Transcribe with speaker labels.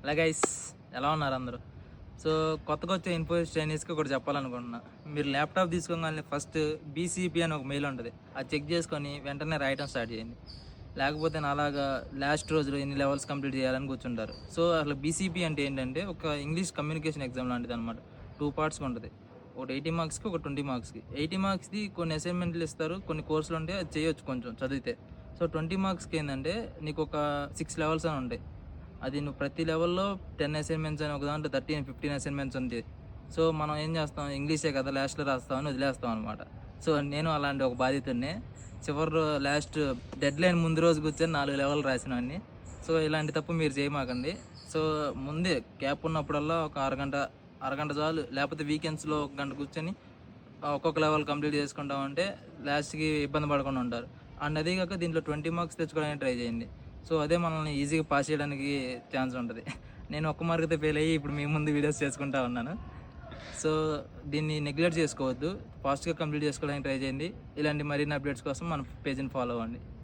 Speaker 1: Hello guys, ఎలా ఉన్నారు అందరూ? సో కొత్తగా వచ్చే ఇన్ఫోసిస్ చైనీస్కి ఒకటి చెప్పాలనుకుంటున్నా. మీరు ల్యాప్టాప్ తీసుకోగానే ఫస్ట్ బీసీపీ అని ఒక మెయిల్ ఉంటుంది. అది చెక్ చేసుకొని వెంటనే రాయటం స్టార్ట్ చేయండి. లేకపోతే నాలాగా లాస్ట్ రోజులో ఎన్ని లెవెల్స్ కంప్లీట్ చేయాలని కూర్చుంటారు. సో అసలు బీసీపీ అంటే ఏంటంటే ఒక ఇంగ్లీష్ కమ్యూనికేషన్ ఎగ్జామ్ లాంటిది అనమాట. 2 పార్ట్స్గా ఉంటుంది. ఒకటి 80 మార్క్స్కి, ఒక 20 మార్క్స్కి. 80 మార్క్స్ది కొన్ని అసైన్మెంట్లు ఇస్తారు, కొన్ని కోర్సులు ఉంటాయి, అది చేయొచ్చు కొంచెం చదివితే. సో 20 మార్క్స్కి ఏంటంటే నీకు ఒక 6 లెవెల్స్ అని ఉంటాయి. అది నువ్వు ప్రతి లెవెల్‌లో 10 అసైన్‌మెంట్స్ అని, ఒక దాంట్లో 13, 15 అసైన్‌మెంట్స్ ఉంటాయి. సో, మనం ఏం చేస్తాం, ఇంగ్లీషే కదా లాస్ట్‌లో రాస్తామని వదిలేస్తాం అనమాట. సో, నేను అలాంటి ఒక బాధితుడినే. చివరి లాస్ట్ డెడ్‌లైన్ ముందు రోజు కూర్చొని 4 లెవెల్‌లు రాసినవాడిని. సో, ఇలాంటి తప్పు మీరు చేయమాకండి. సో, ముందే గ్యాప్ ఉన్నప్పుడల్లా ఒక అరగంట, అరగంట చాలు. లేకపోతే వీకెండ్స్‌లో ఒక గంట కూర్చొని ఒక్కొక్క లెవెల్ కంప్లీట్ చేసుకుంటామంటే లాస్ట్‌కి ఇబ్బంది పడకుండా ఉంటారు. అండ్ అదీ కాక దీంట్లో 20 మార్క్స్ తెచ్చుకోవడానికి ట్రై చేయండి. సో, అదే మనల్ని ఈజీగా పాస్ చేయడానికి ఛాన్స్ ఉంటది. నేను ఒక్క మార్క్‌తో ఫెయిల్ అయ్యి ఇప్పుడు మీ ముందు వీడియోస్ చేసుకుంటా ఉన్నాను. సో, దీన్ని నెగ్లెక్ట్ చేసుకోవద్దు. ఫాస్ట్‌గా కంప్లీట్ చేసుకోవడానికి ట్రై చేయండి. ఇలాంటి మరిన్ని అప్డేట్స్ కోసం మన పేజ్‌ని ఫాలో అవ్వండి.